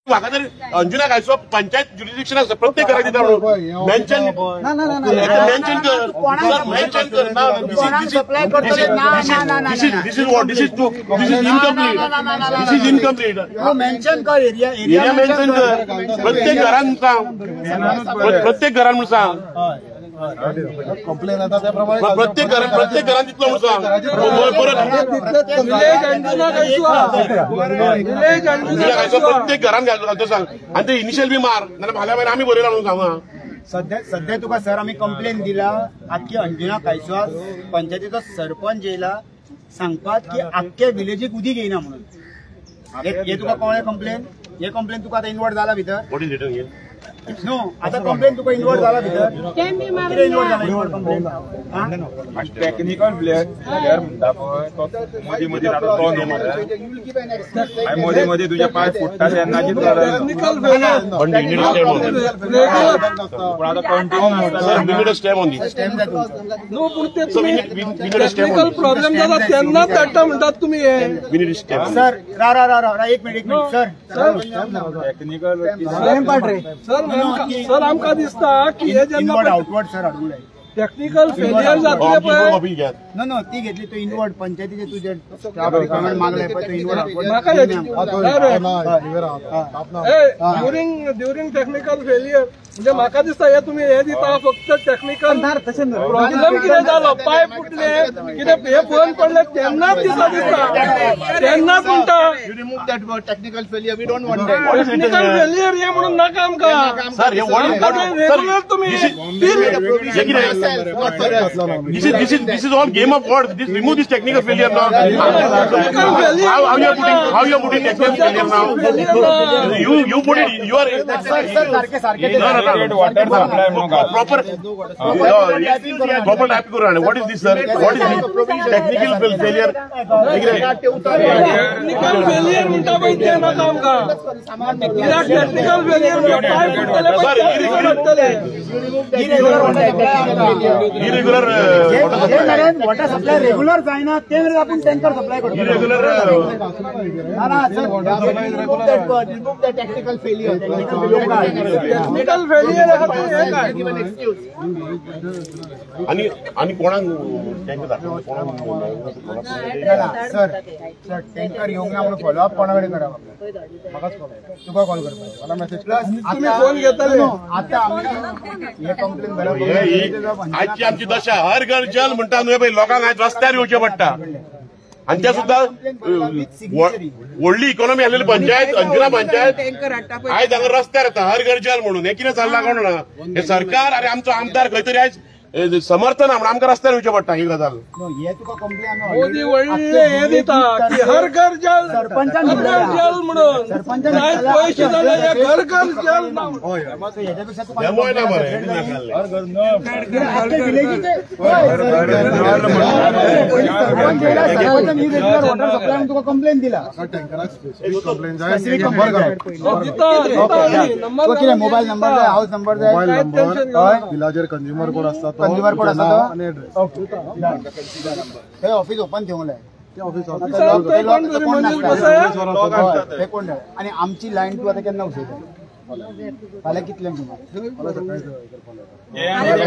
म्हाका तर अंजुना कायसो पंचायत ज्युरिडिक्शन आसा प्रत्येक घराक दिता मेन्शन मेन्शन कर सर मेन्शन कर ना दिस इज इनकम्प्लीट मेन्शन कर एरिया मेन्शन कर प्रत्येक घरान सांग प्रत्येक घरान म्हणून सांग कंप्लेन आता त्याप्रमाणे प्रत्येक घरान दितलो म्हणून सांग प्रत्येक घरान घालतो सांग आणि ते इनिशियल बी मार नाल्यार फाल्यां मागीर आमी बरयला म्हणून सांग सध्या तुका सर आम्ही कंप्लेन दिला आख्खी अंजुना कायसवास पंचायतीचो सरपंच येयला सांगपाक की आख्ख्या विलेजीक उदीक येयना म्हणून हे तुका कळ्ळें कंप्लेन हे कंप्लेन तुका आता इन्वर्ट जाला भितर what is written here no आता कंप्लेन तुका इन्वर्ट जाला भितर कितें इन्वर्ट जाला इन्वर्ट कंप्लेन टेक्निकल प्लेयर म्हणटा पळय तो मदीं मदीं जाता तो न्हू मरे मदीं मदीं तुजे पाय फुट्टा तेन्नाची टेक्निकल पण वी नीड स्टेप ऑन पूण आतां कंटिन्यू म्हणटा sir we need step on this no पूण ते so we need technical problem जाला तेन्नाच धाडटा म्हणटात तुमी हे वी नीड स्टेप सर रा एक मिनिट सर टेक्निकल सर आमकां दिसता की हे जेन्ना इनवर्ट आउटवर्ड सर हाडूंक जाय टेक्निकल फेलियर जातले पळय नो ती घेतली तो इनवर्ट पंचायतीचे तुझे स्टाफ रिक्वायरमेंट मागले पण तो इनवर्ट म्हाका ड्युरिंग टेक्निकल फेलियर म्हणजे म्हाका दिसता हे तुमी हे दिता फक्त टेक्निकल प्रॉब्लेम कितें जालो पाय फुटले कितें हे बंद पडले तेन्नाच दिसता तेन्नाच म्हणटा You remove that word technical failure. We don't want that. Technical failure हे म्हणून नाका आमकां सर हे रेग्युलर तुम्ही This is all game of words. Remove this technical failure now. How you are putting technical failure now? You put it. You are water supply proper type करू Rane. What is this, sir? What is this technical failure? Technical failure म्हणटा पळय ते नाका आमकां technical failure पाय फुटले irregular water supply regular जायना ते आपण टँकर सप्लाय करतो irregular remove the technical failure technical failure आणि कोणाक टँकर दाखवलं सर टँकर येऊंक ना म्हणून फॉलोअप कोणाकडे करा तुका कॉल करपाक मला मेसेज प्लस तुम्ही फोन घेतले आता आम्ही हे कंप्लेन आजची आमची दशा हर घर जल म्हणटा न्हू पळय लोकांक आज रस्त्यार येवचें पडटा आणि त्या सुद्धा व्हडली इकॉनॉमी आसलेली पंचायत अंजुना पंचायत आयज हांगा रस्त्यार येता हर घर जल म्हणून हे कितें चल्लां कोण ना हे सरकार आरे आमचो आमदार खंय तरी आयज समर्थन म्हणून आमकां रस्त्यार येवचें पडटा ही गजाल हे तुका कंप्लेन मोदी व्हडले हे दिता की हर घर जल सरपंचान जल म्हणून सरपंचान पैसे जाले हे घर घर जल ना डेमोय ना मरे वॉटर सप्लाय तुका कंप्लेन दिला कंप्लेन जाय मोबाईल नंबर जाय हाऊस नंबर जाय विलाजर कंझ्युमर कोड असतात कंझ्युमर कोड आसा तो आणि ऍड्रेस हे ऑफिस ओपन ठेवलंय ते ऑफिस कोण आणि आमची लाईन तू आता केन्ना उठयता फाल्यां कितल्यांक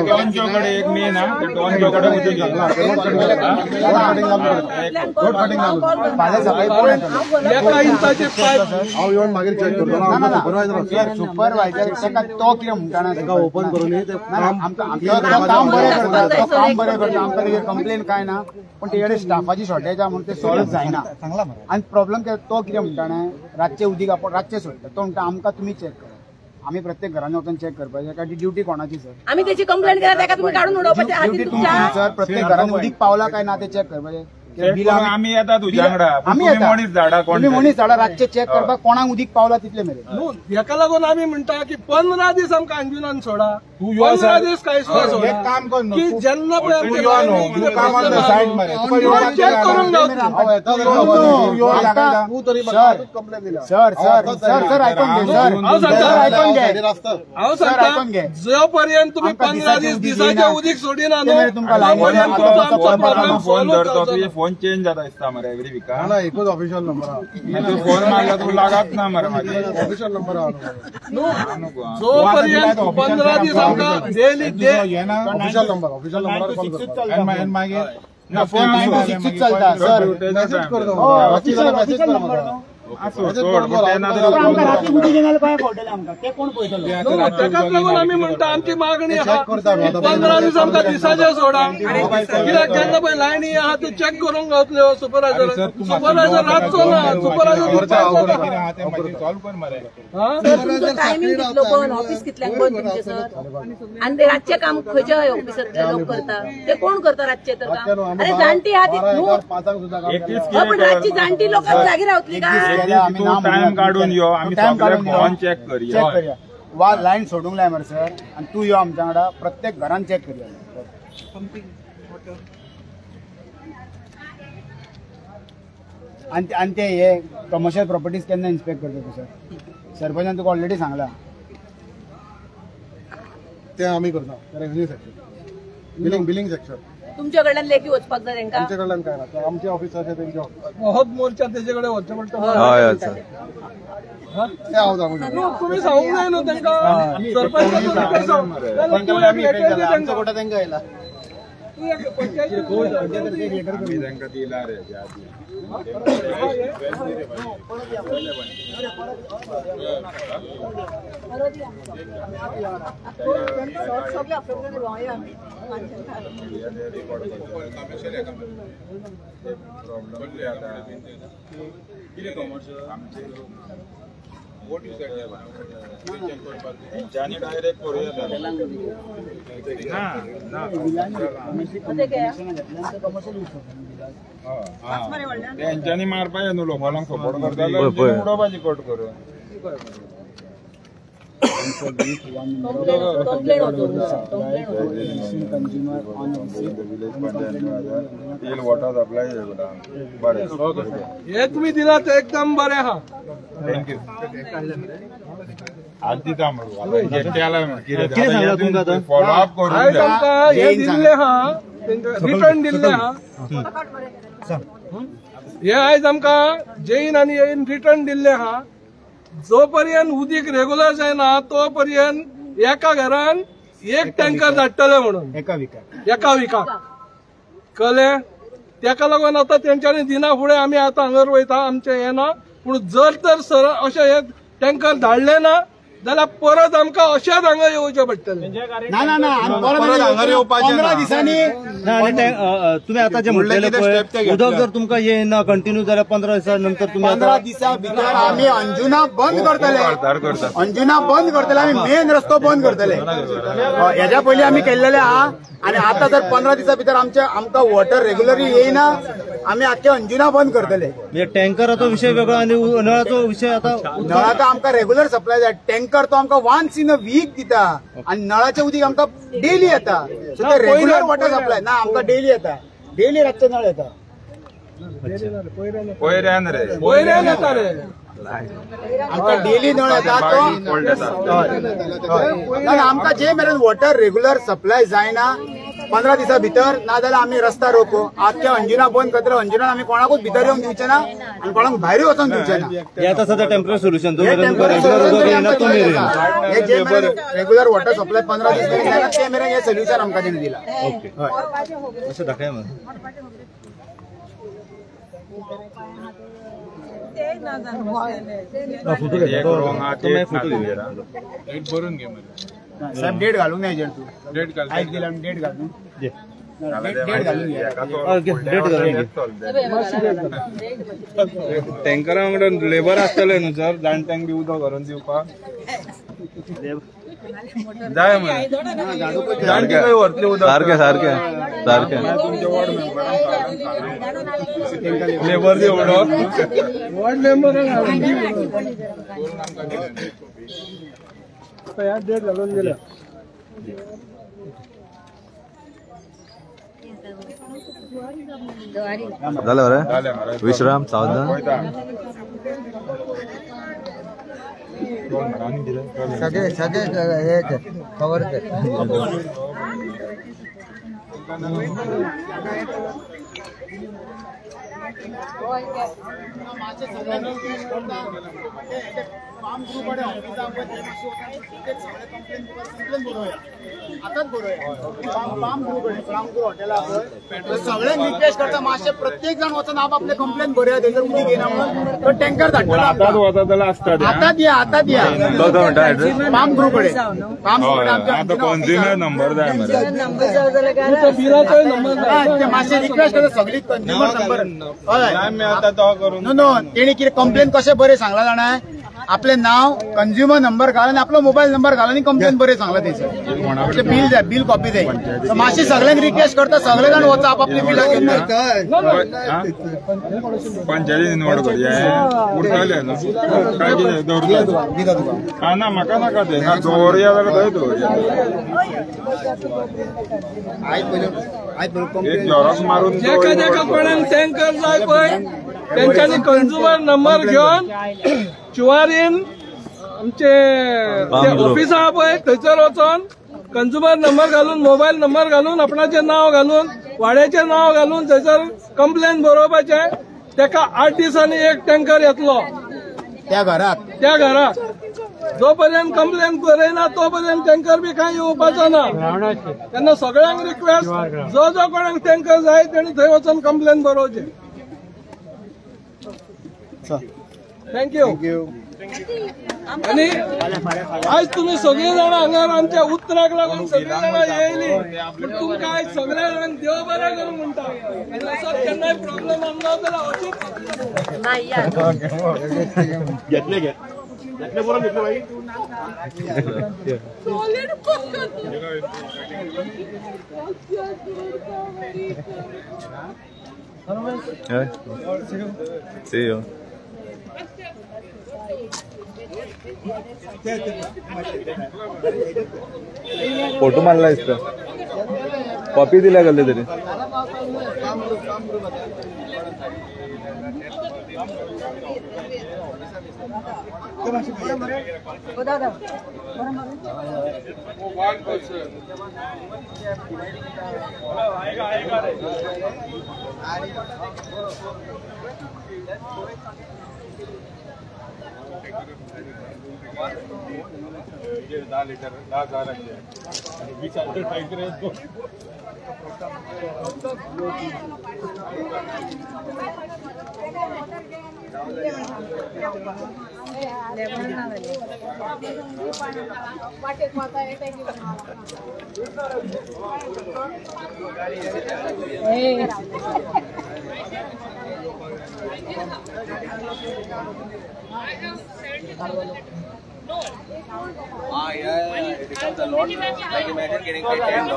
डॉनच्याकडे एक मेन आहे डॉनच्याकडे फाल्यां सकाळी एका इंचाचे पाईप हांव येवन मागीर चेक करतो सुपरवायझर ताका तो कितें म्हणटा ताका ओपन करून काम बरें करता तो काम बरें करता आमकां तेजेर कंप्लेन काय ना पण तेजे स्टाफाची शॉर्टेज आहा म्हणून ते सॉल्व जायना आनी प्रॉब्लेम तो कितें म्हणटा रातचे उदीक आपण रातचे सोडटा तो म्हणटा आमकां तुमी चॅक करा आम्ही प्रत्येक घरांनी वचून चेक करपाचें कारण ती ड्युटी कोणाची सर आम्ही त्याची कंप्लेंट केला ताका तुम्ही काढून उडोवपाचे सर प्रत्येक घरांनी उदीक पावला काय ना ते चेक करपाचें आम्ही येता तुझ्या वांगडा आम्ही मनीस झाडा मनीस झाडा रातचे चेक करपाक कोणाक उदीक पावला तितले मेरेन हेका लागून आम्ही म्हणटा की 15 दीस आमकां अंजुनान सोडा तू यो 15 दीस काय सोडा एक काम कर न्हू, की जेन्ना पळय तू यो न्हू, तू कामाक ना साईड मरे तुका यो चेक करून गावतली. तू तरी कंप्लेंट दिला सर ऐकून घे सर ऐकून घे हांव सर सांगता ऐकून घे जोपर्यंत तुम्ही आमकां 15 दिसाची दीस उदी दिसाच्या दिना. उदीक सोडिना ते मेरेन तुमकां लायन तोपर्यंत दिना. तुमचो आमचो फोन प्रॉब्लेम फोन सॉल्व धरतो जावचो तुझे ना. फोन चेंज जाता दिसता मरे एवरी विका ना एकूच ऑफिशियल नंबर तू फोन मारला तू लागत ना मरे माझे ऑफिशियल नंबर जोपर्यंत 15 दीस आमकां डेली ऑफिशियल नंबर कॉल कर मागीर ना फोन 96 चलता सर मेसेज करतो मेसेज कर म्हाका आमकां राती उदी घेनाल काय फावटले आमकां ते कोण पळयतलो ताकाच लागून आमी म्हणटा आमची मागणी आहा चेक करता न्हू आता. 15 दीस आमकां दिसाचे सोडा कित्याक केन्ना पळय लायनी आहा त्यो चेक करूंक गावतल्यो सुपरवायझर रातचो ना सुपरवायझर सॉल्व कर मरे सर तुमचो टायमिंग कितलो बंद ऑफिस कितल्यांक बंद तुमचे सर आणि ते रातचे काम खंयच्या ऑफिसांतले लोक करता ते कोण करता रातचे तर काम अरे जाणटी आहा ती न्हू. पण रातची जाणटी लोकांक जागी रावतली काय आम्ही नाम टाइम काढून यो आम्ही सगळे फोन चेक करूया करूया वा लाईन सोडूंक लाय मरे सर आणि तू यो आमच्या वांगडा प्रत्येक घरान चेक करूया आणि ते हे कमर्शियल प्रॉपर्टीज केन्ना इन्स्पेक्ट करता तू सर सरपंचान तुका ऑलरेडी सांगला ते आम्ही करता रेव्हेन्यू सेक्शन बिलिंग सेक्शन तुमच्या कडल्यान लेखी वचपाक जाय तांकां आमच्याकडल्यान काय ना आमचे ऑफिसाचे त्यांचे ऑफिस बहुत मोर्चा तेजे कडेन वचचें पडटा ते हांव सांगू शकता तुम्ही सांगूंक जाय न्हू तांकां सरपंचाचो काय सांग आमचो कोटा तांकां येयला तांकां दिला रे त्या आधी. त्यांच्यानी डायरेक्ट करूया त्यांच्यानी मारपा न्हू लोकांक सपोर्ट करता उडोवपाची कट करून कंप्लेंट होतो तेल वॉटर सप्लाय बरें हे तुम्ही दिला ते एकदम बरें आहा थँक्यू आज दिता फॉलोअप आयज करून आमकां हे दिल्ले आहा रिटर्न दिल्ले आहा हे आयज आमकां जेईन आनी येईन रिटर्न दिल्ले आहा जोपर्यंत उदीक रेग्युलर जायना तोपर्यंत एका घरान एक टँकर धाडटले म्हणून एका विकाक कळ्ळें तेका लागून आतां तेंच्यांनी दिना फुडें आमी आतां हांगर वयता आमचें हें ना पूण जर तर सर अशें हे टँकर धाडले ना जाल्यार परत आमकां अशेंच हांगा येवचें पडटलें ना 15 दिसांनी तुम्ही आता जे म्हटलेले उदक जर तुमका येईना कंटिन्यू जाल्यार 15 दिसानंतर तुम्ही 15 दिसा भितर आम्ही अंजुना बंद करतले अंजुना बंद करतले आम्ही मेन रस्तो बंद करतले हेच्या पयलीं आम्ही केल्लेले आहा आणि आता जर 15 दिसा भितर आमकां वॉटर रेग्युलरली येईना आम्ही आख्खे अंजुना बंद करतले म्हणजे टँकराचो विषय वेगळो आणि नळाचो विषय आता नळाचो आमकां रेग्युलर सप्लाय जाय टँकर तो आमकां वन्स इन अ वीक दिता आणि नळाचे उदीक आमकां डेली येता सो ते रेग्युलर वॉटर सप्लाय ना आमकां डेली येता डेली रातचे नळ येता पयऱ्यान रे वयल्यान येता रे आमकां डेली नळ येता तो ना आमकां जे मेरेन वॉटर रेग्युलर सप्लाय जायना 15 दिसा भितर ना जाल्यार आमी रस्ता रोको आख्खे अंजुना बंद करतले अंजुनान आमी कोणाकूच भितर येवंक दिवचे ना आनी कोणाक भायर वचोंक दिवचे ना हे आता सध्या टेम्पररी सोल्युशन हे जे मेरेन रेग्युलर वॉटर सप्लाय 15 दीस मेरेन जायना ते मेरेन हे सोल्युशन आमकां तेणी दिला अशें दाखया मग भरून घे साहेब डेट घालूंक नाही तू डेट आयज दिला डेट घालून डेट घालून घे टँकरा वांगडा लेबर आसतले न्हू सर जाणट्यांक बी उदक घरून दिवपाक जाय मरे जाणटी खंय व्हरतले उदक सारखे सारखे सारखे लेबर देवडो वॉर्ड मेंबर ह्या डेट घालून गेल्या झालं बरं विश्राम सावधान सगळे कवर सगळे रिक्वेस्ट करता मातशे प्रत्येक जण वचून आपले कंप्लेंट बरोया थंयसर उदीक येना म्हणून तो टँकर धाडटा आताच वता जाल्यार आसता आतां दिया पाम ग्रुप कडेन आता कंझ्युमर नंबर जाय मरे बिलाचो नंबर मातशे रिक्वेस्ट करता सगळी कंझ्युमर नंबर हय मी आता तो करून नो तेणी कितें कंप्लेन कशें बरें सांगला जाणा आपले नाव कंझ्युमर नंबर घाल आनी आपलो मोबायल नंबर घाल आनी कंप्लेन बरें सांगला थंयसर बिल जाय बिल कॉपी जाय मातशी सगळ्यांक रिक्वेस्ट करता सगळे जाण वचा आपापली बिलां घेवन पंचायती निवड करया उरतले न्हू काय कितें दवरता ना म्हाका नाका तें ना दवरया जाल्यार थंय दवरया एक झेरॉक्स मारून जेका जेका कोणाक टँकर जाय पळय तेंच्यांनी कंझ्युमर नंबर घेवन चिवारीन आमचे ऑफिस आहा पळय थंयसर वचोन कंझ्युमर नंबर घालून मोबायल नंबर घालून आपणाचें नांव घालून वाड्याचें नांव घालून थंयसर कंप्लेन बरोवपाचें तेका 8 दिसांनी एक टँकर येतलो त्या घराक जो पर्यंत कंप्लेन करयना तो पर्यंत टँकर बी कांय येवपाचो ना तेन्ना सगळ्यांक रिक्वेस्ट जो कोणाक टँकर जाय तेणी थंय वचून कंप्लेन बरोवचें थँक्यू आणि आज तुम्ही सगळे जाण हांगा आमच्या उतराक लागून सगळे जाण येयली पूण तुमकां आज सगळ्या जाणांक देव बरें करूं म्हणटा आनी असो केन्नाय प्रॉब्लेम आसलो जाल्यार घेतले बरोबर घेतले भाई See you. फोटो मारला इसका कॉपी दिल्या गेले तरी दहा लिटर 10,000 20 लिटर टँकर येतो It becomes a lot. Like imagine getting paid $10.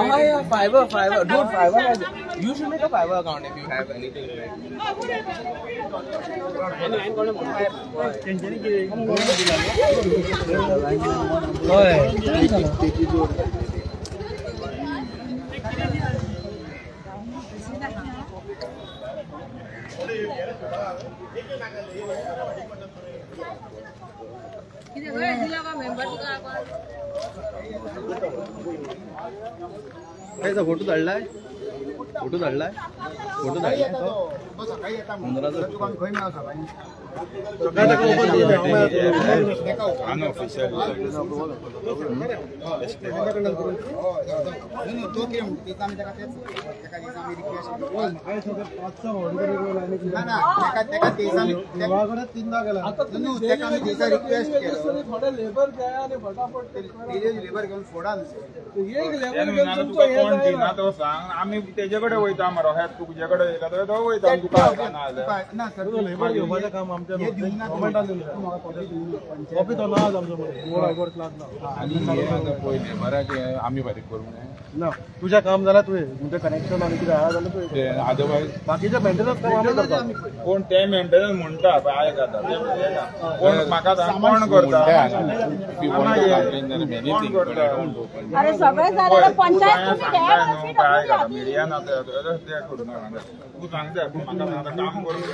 Yeah, Fiverr. Dude, Fiverr. You should make a Fiverr account if you have anything photo धाडलाय अनऑफिशियल थोडे labour घ्या आणि फटाफट लेबर घेऊन फोडा एक लेबर कोण दिना तो सांग आम्ही त्याच्या तुजे कडेन वयता मरो हे तुजे कडेन येयला तर तो वयता तुका ना जाल्यार ना सर लेबर घेवपाचें काम आमच्या गव्हर्मेंटान दिलें कॉपी तो ना आमचो हायकोर्ट क्लास ना आनी हे आतां पयले बऱ्याक आमी फारीक करूंक ना तुझें काम जाल्यार तुवें म्हणजे कनेक्शन आनी कितें आहा जाल्यार तुवें जाय अदरवायज बाकीचे मेंटेनन्स काम आमी करता कोण ते मेंटेनन्स म्हणटा पळय आयक आतां कोण म्हाका सांग कोण करता कोण करता अरे सगळे झालं पंचायत मिडियान आतां ते करूं नाका तूं सांगता म्हाका काम करूंक